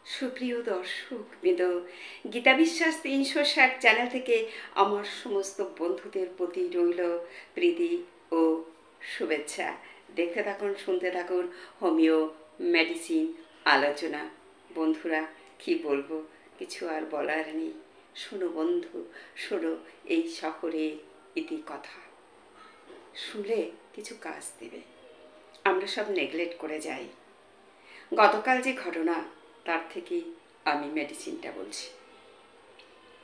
সুপ্রিয় দর্শক বৃন্দ, গীতা বিশ্বাস ৩৬০ চ্যানেল থেকে আমার সমস্ত বন্ধুদের প্রতি রইল প্রীতি ও শুভেচ্ছা। দেখতে থাকুন, শুনতে থাকুন হোমিও মেডিসিন আলোচনা। বন্ধুরা, কি বলবো, কিছু আর বলার নেই। শোনো বন্ধু, শোনো এই শহরের ইতিকথা। শুনলে কিছু কাজ দেবে। আমরা সব নেগলেক্ট করে যাই। গতকাল যে ঘটনা, তার থেকেই আমি মেডিসিনটা বলছি।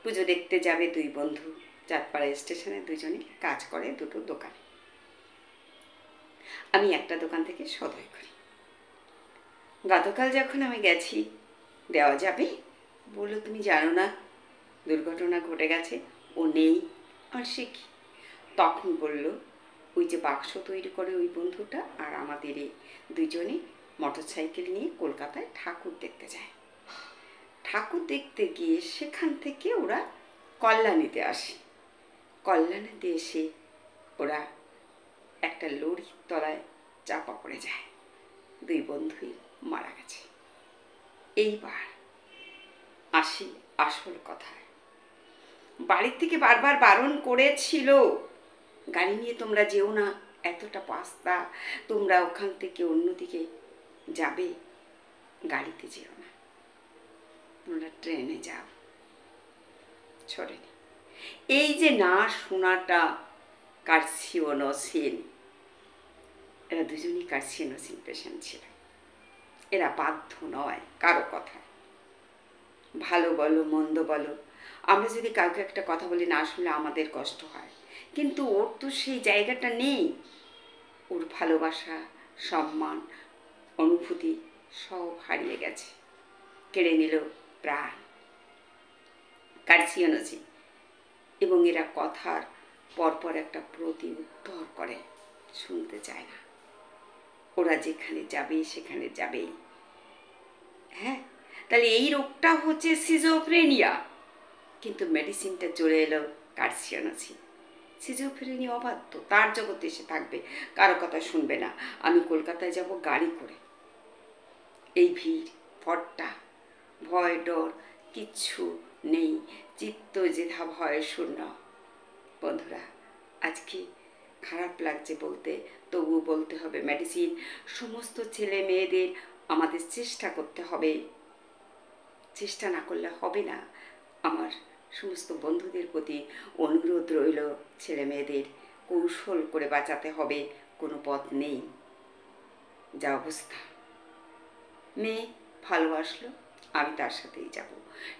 পুজো দেখতে যাবে দুই বন্ধু, চাঁদপাড়া স্টেশনে দুজনে কাজ করে দুটো দোকানে। আমি একটা দোকান থেকে সদয় করি। গতকাল যখন আমি গেছি, দেওয়া যাবে বললো, তুমি জানো না দুর্ঘটনা ঘটে গেছে, ও নেই। আর সে কি? তখন বলল, ওই যে বাক্স তৈরি করে ওই বন্ধুটা আর আমাদের এই দুজনে মোটরসাইকেল নিয়ে কলকাতায় ঠাকুর দেখতে যায়। ঠাকুর দেখতে গিয়ে সেখান থেকে ওরা কল্যাণীতে আসে। কল্যাণীতে এসে ওরা একটা লরির তলায় চাপা পড়ে যায়। দুই বন্ধুই মারা গেছে। এইবার আসি আসল কথায়। বাড়ির থেকে বারবার বারণ করেছিল, গাড়ি নিয়ে তোমরা যেও না, এতটা রাস্তা, তোমরা ওখান থেকে অন্যদিকে যাবে, গাড়িতে যেও না, তোমরা ট্রেনে যাও। ছড়েনি। এই যে না শোনাটা কার্সিনোসিন, এরা দুজনই কার্সিনোসিন পেশেন্ট ছিল। এরা বাধ্য নয় কারো কথা। ভালো বলো মন্দ বলো, আমরা যদি কাউকে একটা কথা বলি, না শুনলে আমাদের কষ্ট হয়, কিন্তু ওর তো সেই জায়গাটা নেই। ওর ভালোবাসা, সম্মান, অনুভূতি সব হারিয়ে গেছে, কেড়ে নিল প্রাণ, কার্সিনোসিন। এবং এরা কথার পরপর একটা প্রতি উত্তর করে, শুনতে চায় না। ওরা যেখানে যাবে সেখানে যাবেই। হ্যাঁ, তাহলে এই রোগটা হচ্ছে সিজোফ্রেনিয়া, কিন্তু মেডিসিনটা চলে এলো কার্সিনোসিন। সিজোফ্রেনিয়া অবাধ্য, তার জগতে এসে থাকবে, কারো কথা শুনবে না। আমি কলকাতায় যাব গাড়ি করে, এই ভিড় ফট্টা, ভয় ডর কিচ্ছু নেই, চিত্ত যেথা ভয় শূন্য। বন্ধুরা, আজকে খারাপ লাগছে বলতে, তবু বলতে হবে, মেডিসিন সমস্ত ছেলে মেয়েদের আমাদের চেষ্টা করতে হবে। চেষ্টা না করলে হবে না। আমার সমস্ত বন্ধুদের প্রতি অনুরোধ রইল, ছেলে মেয়েদের কৌশল করে বাঁচাতে হবে, কোনো পথ নেই। যা অবস্থা, মেয়ে ভালোবাসলো, আমি তার সাথেই যাব।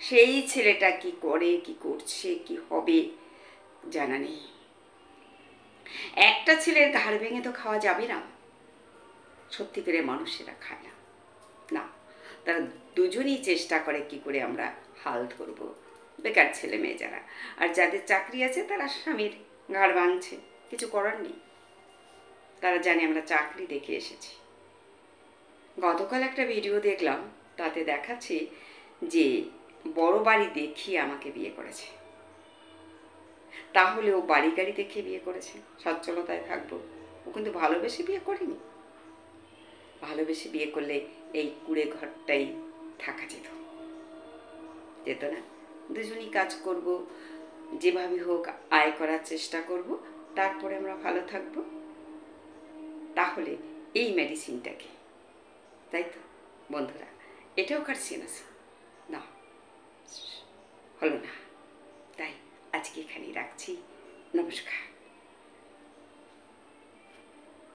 সেই ছেলেটা কি করে, কি করছে, কি হবে জানা নেই। একটা ছেলের ঘাড় ভেঙে তো খাওয়া যাবে না। সত্যি করে মানুষেরা খায় না, না, তারা দুজনেই চেষ্টা করে কি করে আমরা হাল ধরবো। বেকার ছেলে মেয়ে যারা, আর যাদের চাকরি আছে তারা স্বামীর ঘাড় ভাঙছে, কিছু করার নেই। তারা জানে আমরা চাকরি দেখে এসেছি। গতকাল একটা ভিডিও দেখলাম, তাতে দেখাচ্ছে যে বড় বাড়ি দেখিয়ে আমাকে বিয়ে করেছে। তাহলে ও বাড়ি গাড়ি দেখে বিয়ে করেছে, সচ্ছলতায় থাকবো। ও কিন্তু ভালোবেসে বিয়ে করেনি। ভালোবেসে বিয়ে করলে এই কুড়ে ঘরটাই থাকা যেত না। দুজনই কাজ করব, যেভাবে হোক আয় করার চেষ্টা করব, তারপরে আমরা ভালো থাকব। তাহলে এই মেডিসিনটাকে, তাই তো বন্ধুরা, এটাও কার্সিনোসিন না, হলো না। তাই আজকে এখানেই রাখছি। নমস্কার।